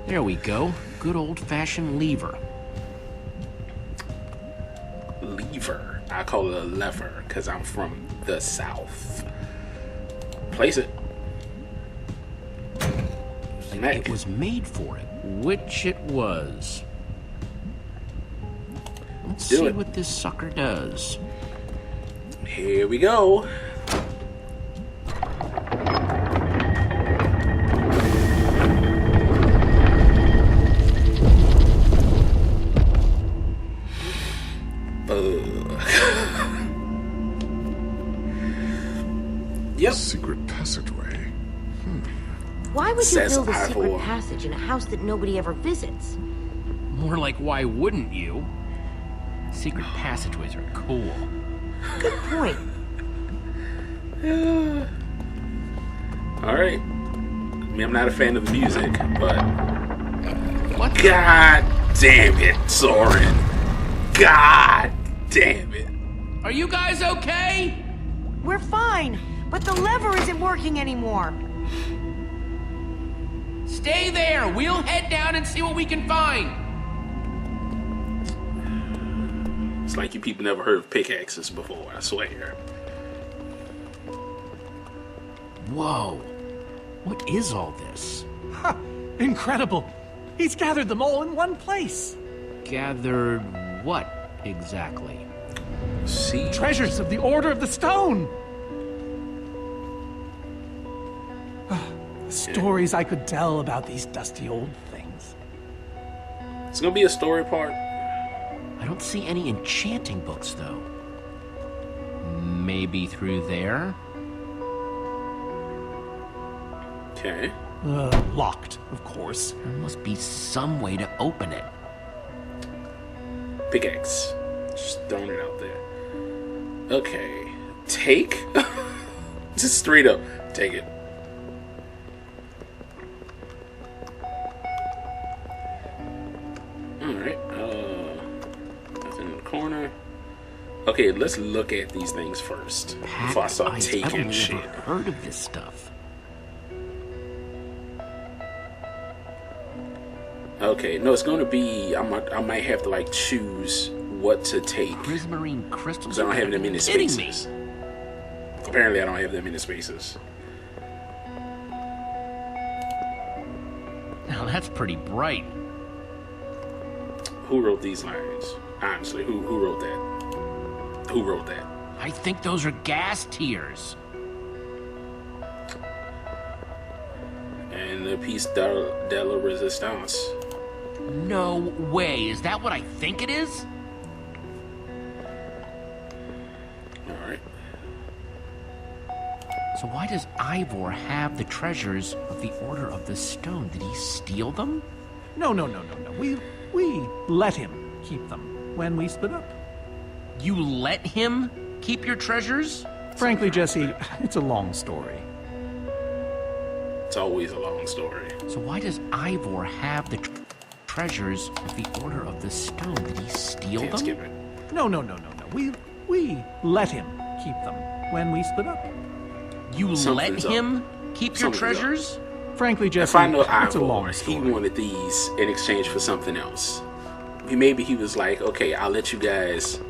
There we go. Good old-fashioned lever. Lever. I call it a lever because I'm from the South. Place it. It was made for it, which it was. Let's see what this sucker does. Here we go. Yep. Secret passageway. Why would you build a secret passage in a house that nobody ever visits? More like, why wouldn't you? Secret passageways are cool. Good point. Alright. I mean, I'm not a fan of the music, but... What? God damn it, Soren. God damn it. Are you guys okay? We're fine, but the lever isn't working anymore. Stay there. We'll head down and see what we can find. It's like you people never heard of pickaxes before, I swear. Whoa. What is all this? Ha! Incredible. He's gathered them all in one place. Gathered what exactly? See? Treasures of the Order of the Stone. Stories I could tell about these dusty old things. It's gonna be a story part. I don't see any enchanting books, though. Maybe through there? Okay. Locked, of course. There must be some way to open it. Pickaxe. Just throwing it out there. Okay. Take? Just straight up. Take it. Alright. Nothing in the corner. Okay, let's look at these things first. Before I start taking shit. I've never heard of this stuff. Okay, no, it's going to be... I might have to, like, choose what to take. Prismarine crystals? Because I don't have them in the spaces. Apparently, I don't have them in the spaces. Now, that's pretty bright. Who wrote these lines? Honestly, who wrote that? Who wrote that? I think those are gas tiers. And the piece de la resistance. No way. Is that what I think it is? Alright. So why does Ivor have the treasures of the Order of the Stone? Did he steal them? No. We let him keep them when we split up. You let him keep your treasures? Frankly, Jesse, it's a long story. It's always a long story. So why does Ivor have the treasures of the Order of the Stone? Did he steal Can't them? No. We let him keep them when we split up. You let him keep your treasures? Frankly, Jesse, if I know it's a Ivor, long story. he wanted these in exchange for something else. Maybe he was like, okay, I'll let you guys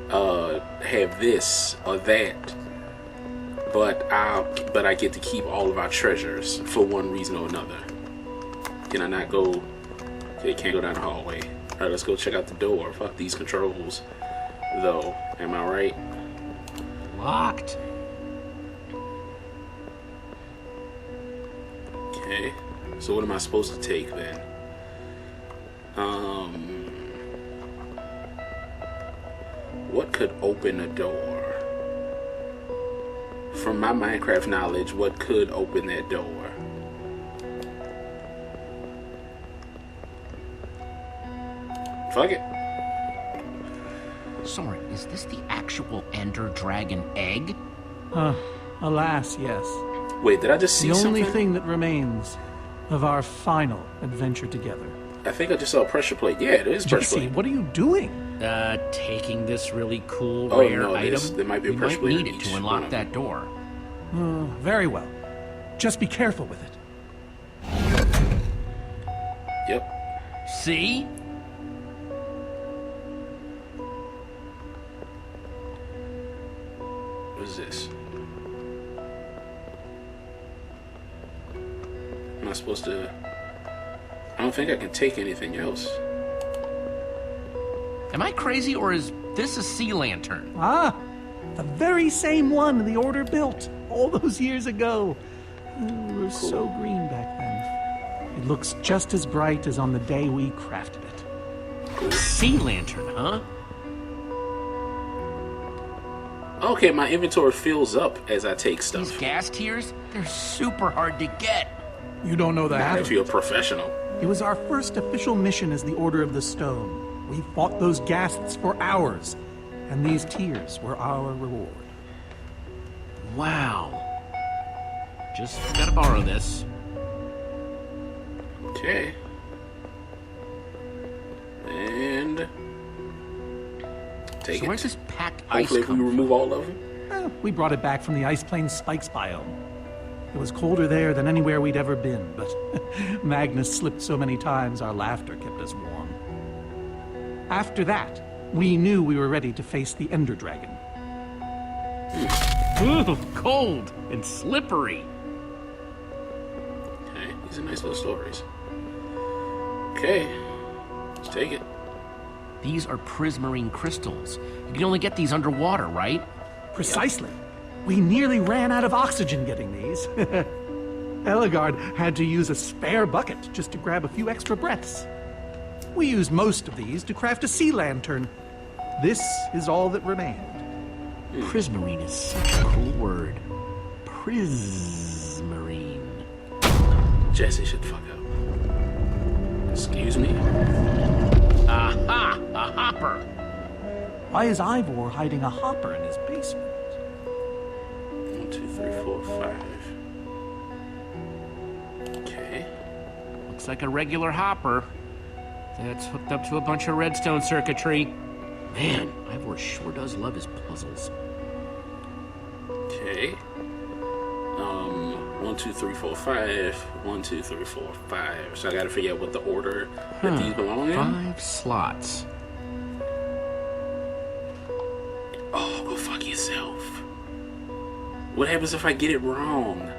have this or that, but I get to keep all of our treasures for one reason or another. Can I not go? Okay, can't go down the hallway. All right, let's go check out the door. Fuck these controls, though. Am I right? Locked. Okay. So what am I supposed to take then? What could open a door? From my Minecraft knowledge, what could open that door? Fuck it. Sorry, is this the actual Ender Dragon egg? Alas, yes. Wait, did I just see The something? only thing that remains of our final adventure together. I think I just saw a pressure plate. Yeah, it is pressure Jesse, plate. what are you doing? Taking this really cool Oh, rare no, item. there might be a We pressure might plate need in it each to one unlock of that door. Very well. Just be careful with it. Yep. See? What is this? Am I supposed to... I don't think I can take anything else. Am I crazy, or is this a sea lantern? Ah, the very same one the Order built all those years ago. We were so green back then. It looks just as bright as on the day we crafted it. Sea lantern, huh? Okay, my inventory fills up as I take stuff. These gas tiers, they're super hard to get. You don't know Not that? if you're a professional. It was our first official mission as the Order of the Stone. We fought those ghasts for hours, and these tears were our reward. Wow. Just gotta borrow this. Okay. And... take So it. where's this packed ice Hopefully we come remove all of them. We brought it back from the Ice Plains Spikes biome. It was colder there than anywhere we'd ever been, but Magnus slipped so many times our laughter kept us warm. After that, we knew we were ready to face the Ender Dragon. Ooh, cold and slippery. Okay, these are nice little stories. Okay, let's take it. These are prismarine crystals. You can only get these underwater, right? Precisely. We nearly ran out of oxygen getting these. Eligard had to use a spare bucket just to grab a few extra breaths. We used most of these to craft a sea lantern. This is all that remained. Prismarine is such a cool word. Prismarine. Jesse should fuck up. Excuse me? Aha! A hopper! Why is Ivor hiding a hopper in his basement? 1, 2, 3, 4, 5. Okay. Looks like a regular hopper that's hooked up to a bunch of redstone circuitry. Man, Ivor sure does love his puzzles. Okay. 1, 2, 3, 4, 5. 1, 2, 3, 4, 5. So I gotta figure out what the order that these belong in. 5 slots. Oh, go fuck yourself. What happens if I get it wrong?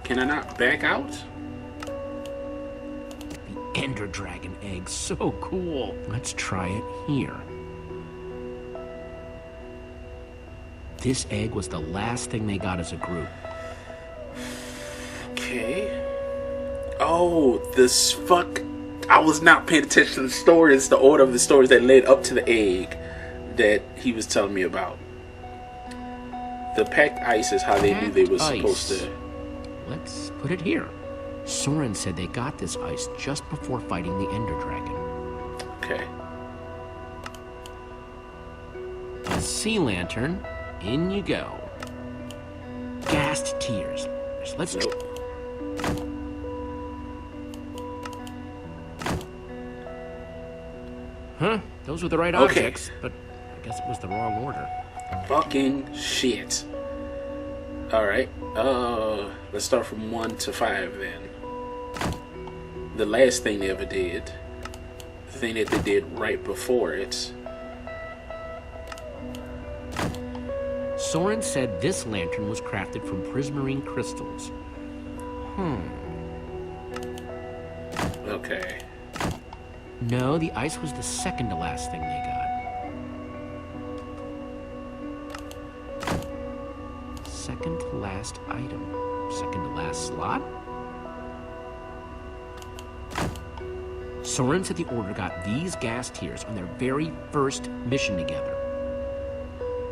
Can I not back out? The Ender Dragon egg, so cool. Let's try it here. This egg was the last thing they got as a group. Okay. Oh, this fuck. I was not paying attention to the stories, the order of the stories that led up to the egg that he was telling me about. The packed ice is how they knew they were supposed to. Let's put it here. Soren said they got this ice just before fighting the Ender Dragon. Okay. A sea lantern, in you go. Gassed tears. Let's Huh? Those were the right objects, but I guess it was the wrong order. Fucking shit. Alright. Let's start from 1 to 5 then. The last thing they ever did. The thing that they did right before it. Soren said this lantern was crafted from prismarine crystals. Okay. No, the ice was the second to last thing they got. Second to last item. Second to last slot? Soren said the Order got these gas tiers on their very first mission together.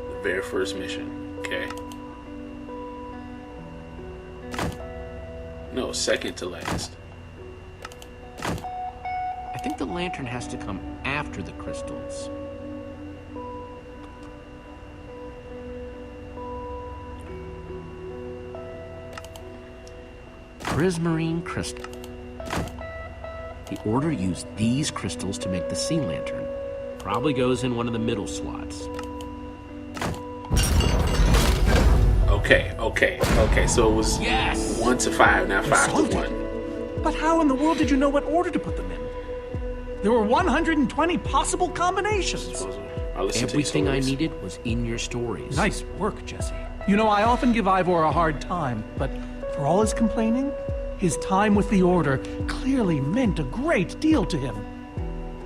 The very first mission. Okay. No, second to last. I think the lantern has to come after the crystals. Prismarine crystal. The Order used these crystals to make the sea lantern. Probably goes in one of the middle slots. Okay. So it was Yes! 1 to 5, not 5 to Solved it. 1. But how in the world did you know what order to put them in? There were 120 possible combinations. I'll listen to Everything I stories. needed was in your stories. Nice work, Jesse. You know, I often give Ivor a hard time, but for all his complaining, his time with the Order clearly meant a great deal to him.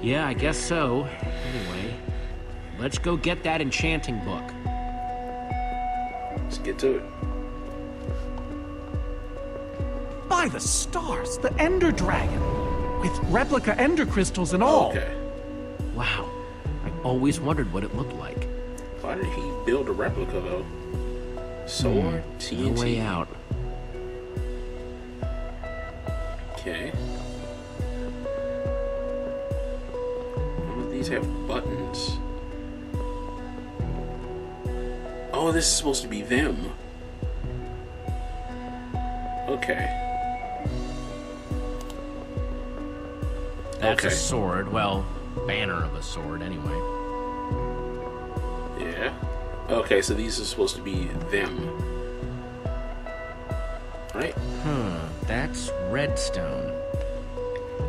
Yeah, I guess so. Anyway, let's go get that enchanting book. Let's get to it. By the stars, the Ender Dragon, with replica Ender crystals and all. Okay. Wow, I always wondered what it looked like. Why did he build a replica though? Sword, TNT. No way out. Okay. All of these have buttons. Oh, this is supposed to be them. Okay. That's Okay. a sword. Well, banner of a sword, anyway. Yeah. Okay, so these are supposed to be them. Right? That's redstone.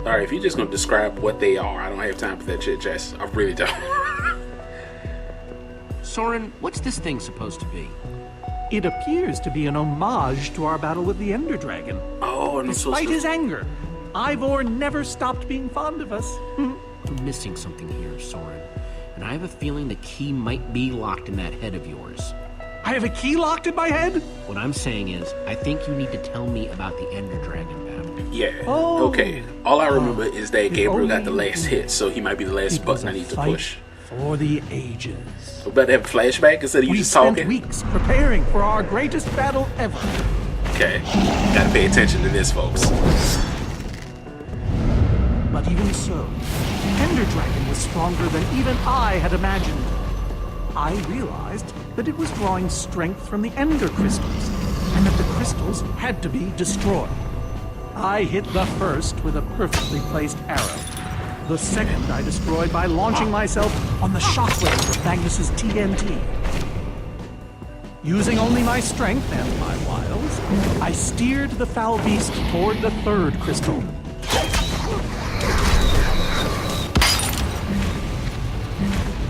Alright, if you're just gonna describe what they are, I don't have time for that shit, Jess. I really don't. Soren, what's this thing supposed to be? It appears to be an homage to our battle with the Ender Dragon. Oh, and I'm supposed Despite to... his anger, Ivor never stopped being fond of us. I'm missing something here, Soren. And I have a feeling the key might be locked in that head of yours. I have a key locked in my head? What I'm saying is, I think you need to tell me about the Ender Dragon battle. Yeah. Oh. Okay. All I remember is that Gabriel got the only last hit, so he might be the last It was button I a need to fight push. for the ages. We better have a flashback instead of you We just spent talking. weeks preparing for our greatest battle ever. Okay. Gotta pay attention to this, folks. But even so, the Ender Dragon was stronger than even I had imagined. I realized that it was drawing strength from the Ender crystals, and that the crystals had to be destroyed. I hit the first with a perfectly placed arrow. The second I destroyed by launching myself on the shockwave of Magnus's TNT. Using only my strength and my wiles, I steered the foul beast toward the third crystal.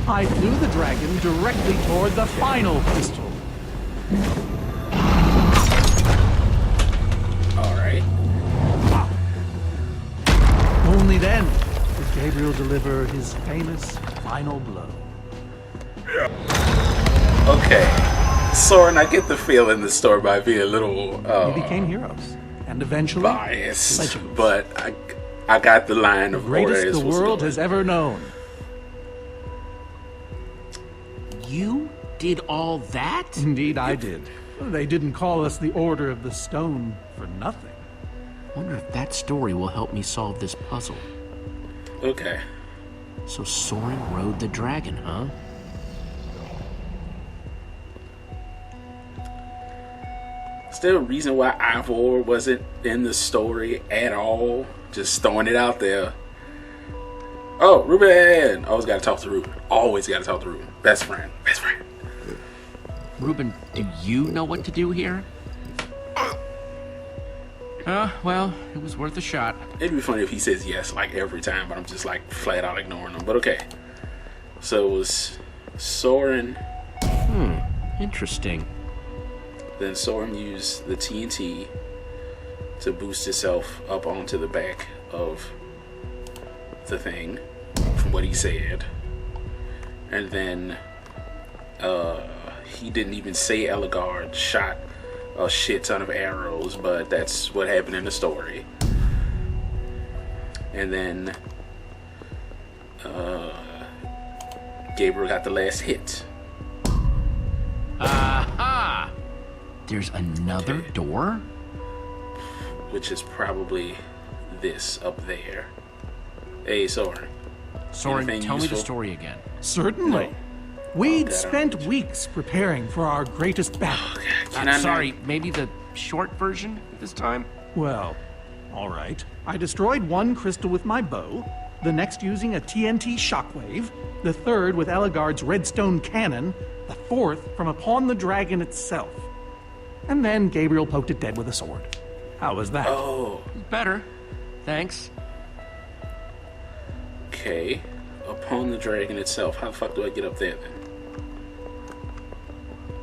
I flew the dragon directly toward the final crystal. Alright. Only then did Gabriel deliver his famous final blow. Okay. Soren, I get the feeling the story might be a little We became heroes, and eventually biased, legends. but I got the line of order Greatest as the was world going. has ever known. You did all that? Indeed, I did. They didn't call us the Order of the Stone for nothing. Wonder if that story will help me solve this puzzle. Okay. So Soren rode the dragon, huh? Is there a reason why Ivor wasn't in the story at all? Just throwing it out there. Oh, Ruben! Always gotta talk to Ruben. Always gotta talk to Ruben. Best friend. Best friend. Ruben, do you know what to do here? Well, it was worth a shot. It'd be funny if he says yes like every time, but I'm just like flat out ignoring him. But okay. So it was Soren. Interesting. Then Soren used the TNT to boost himself up onto the back of the thing, from what he said. And then he didn't even say Eligard shot a shit ton of arrows, but that's what happened in the story. And then Gabriel got the last hit. Aha! There's another Okay. door? Which is probably this up there. Hey, Soren. Soren, Anything tell me the useful? story again. Certainly. No. We'd Okay, I spent don't- weeks preparing for our greatest battle. Can I not- Sorry, maybe the short version this time? Well, all right. I destroyed one crystal with my bow, the next using a TNT shockwave, the third with Eligard's redstone cannon, the fourth from upon the dragon itself. and then Gabriel poked it dead with a sword. How was that? Oh. Better. Thanks. Okay. Upon the dragon itself. How the fuck do I get up there then?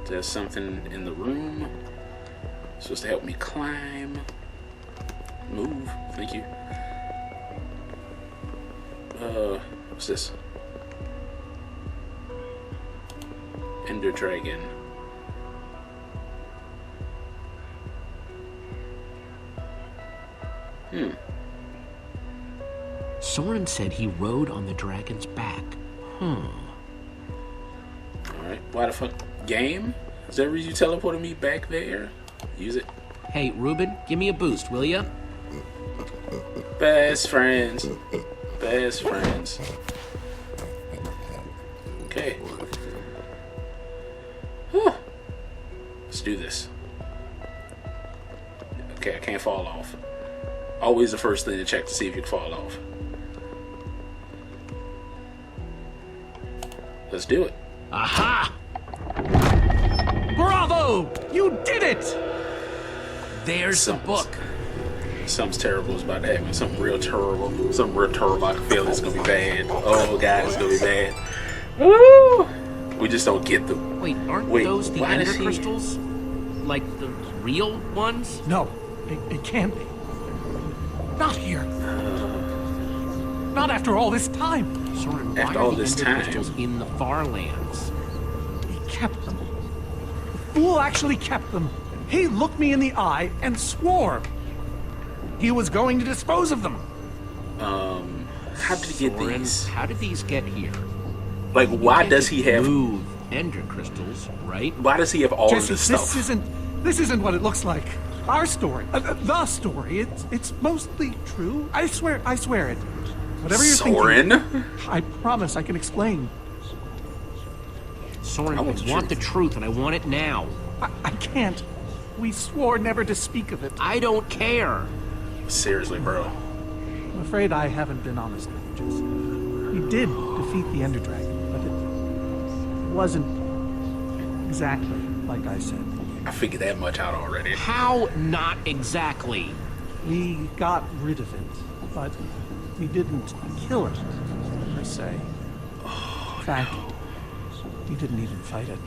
There's something in the room. Supposed to help me climb. Move. Thank you. What's this? Ender Dragon. Soren said he rode on the dragon's back. Alright. Why the fuck? Game? Is that reason you teleported me back there? Use it. Hey, Ruben, give me a boost, will ya? Best friends. Best friends. Okay. Whew. Let's do this. Okay, I can't fall off. Always the first thing to check to see if you can fall off. Let's do it. Aha! Bravo! You did it! There's the book. Something's terrible is about to happen. Something real terrible. Something real terrible. I can feel it's gonna be bad. Oh god, it's gonna be bad. Woo! We just don't get them. Wait, aren't those the ender crystals? Like the real ones? No, it can't be. Not here. Not after all this time. Soren, After why all are the this ender time. crystals in the far lands? He kept them. The fool actually kept them. He looked me in the eye and swore he was going to dispose of them. How did he get Soren, these? how did these get here? Like, why does he have? Move ender crystals, right? Why does he have all Jesse, of this stuff? this isn't what it looks like. Our story, the story. It's mostly true. I swear it. Whatever you're Soren? thinking, I promise I can explain. Soren, I want the want the truth, and I want it now. I can't. We swore never to speak of it. I don't care. Seriously, bro. I'm afraid I haven't been honest with you, Jesse. We did defeat the Ender Dragon, but it wasn't exactly like I said. I figured that much out already. How not exactly? We got rid of it, but we didn't kill it, per se. In fact, we didn't even fight it.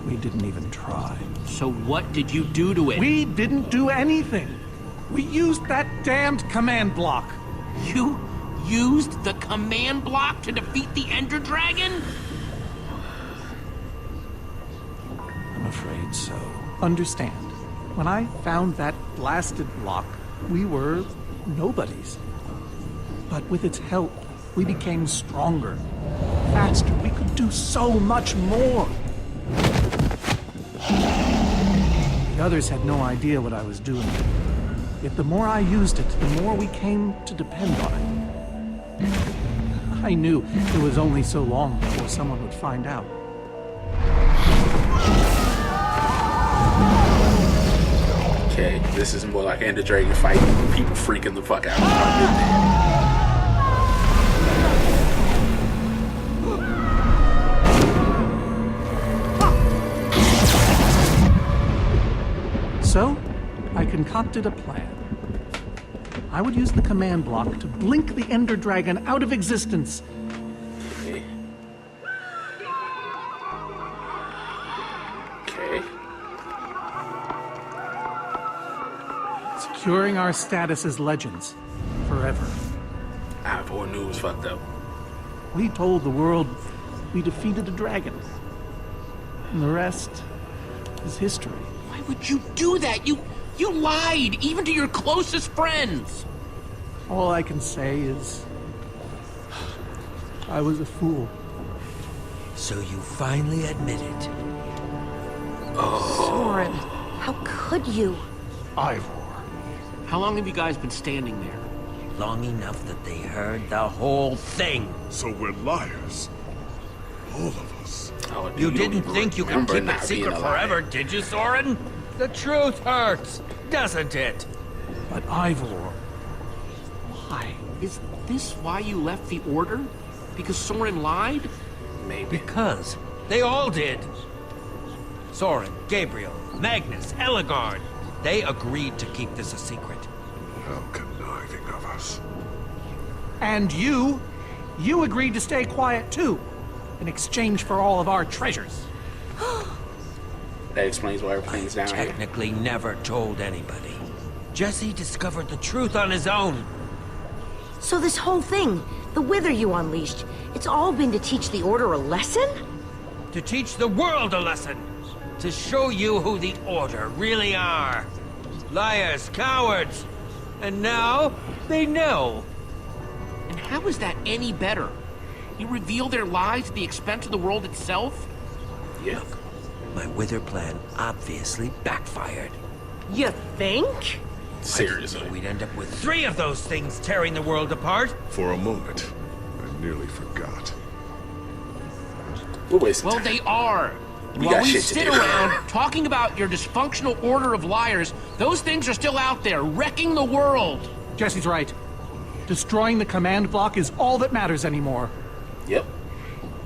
We didn't even try. So what did you do to it? We didn't do anything. We used that damned command block. You used the command block to defeat the Ender Dragon? I'm afraid so. Understand, when I found that blasted block, we were nobodies. But with its help, we became stronger, faster. We could do so much more. The others had no idea what I was doing. Yet the more I used it, the more we came to depend on it. I knew it was only so long before someone would find out. Okay, this is more like Ender Dragon fight. People freaking the fuck out. I'll get there. So, I concocted a plan. I would use the command block to blink the Ender Dragon out of existence. Okay. Okay. Securing our status as legends forever. Ivor knew it was fucked up. We told the world we defeated a dragon. And the rest is history. Why would you do that? You lied, even to your closest friends. All I can say is I was a fool. So you finally admit it. Soren, how could you? Ivor. How long have you guys been standing there? Long enough that they heard the whole thing. So we're liars. All of us. Oh, dude, You don't didn't even think you could remember keep not it being secret alive. forever, did you, Soren? The truth hurts, doesn't it? But Ivor, why? Is this why you left the Order? Because Soren lied? Maybe. Because they all did. Soren, Gabriel, Magnus, Ellegard. They agreed to keep this a secret. How conniving of us. And you agreed to stay quiet too, in exchange for all of our treasures. That explains why everything's down here. Technically never told anybody. Jesse discovered the truth on his own. So this whole thing, the Wither you unleashed, it's all been to teach the Order a lesson? To teach the world a lesson. To show you who the Order really are. Liars, cowards. And now, they know. And how is that any better? You reveal their lies at the expense of the world itself? Yeah. My Wither plan obviously backfired. You think? Seriously. We'd end up with 3 of those things tearing the world apart. For a moment, I nearly forgot. We're wasting Well, time. they are. We While got we shit to sit do. around talking about your dysfunctional order of liars, those things are still out there, wrecking the world. Jesse's right. Destroying the command block is all that matters anymore. Yep.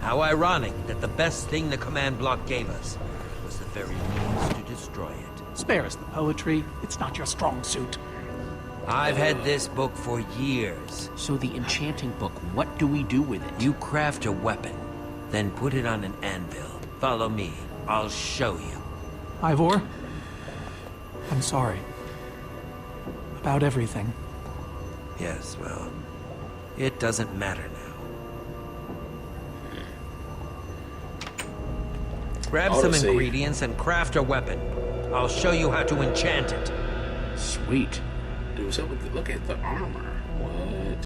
How ironic that the best thing the command block gave us was the very means to destroy it. Spare us the poetry. It's not your strong suit. I've had this book for years. So the enchanting book, what do we do with it? You craft a weapon, then put it on an anvil. Follow me. I'll show you. Ivor, I'm sorry. About everything. Yes, well, it doesn't matter now. Grab some Autosave. ingredients and craft a weapon. I'll show you how to enchant it. Sweet. Dude, so look at the armor.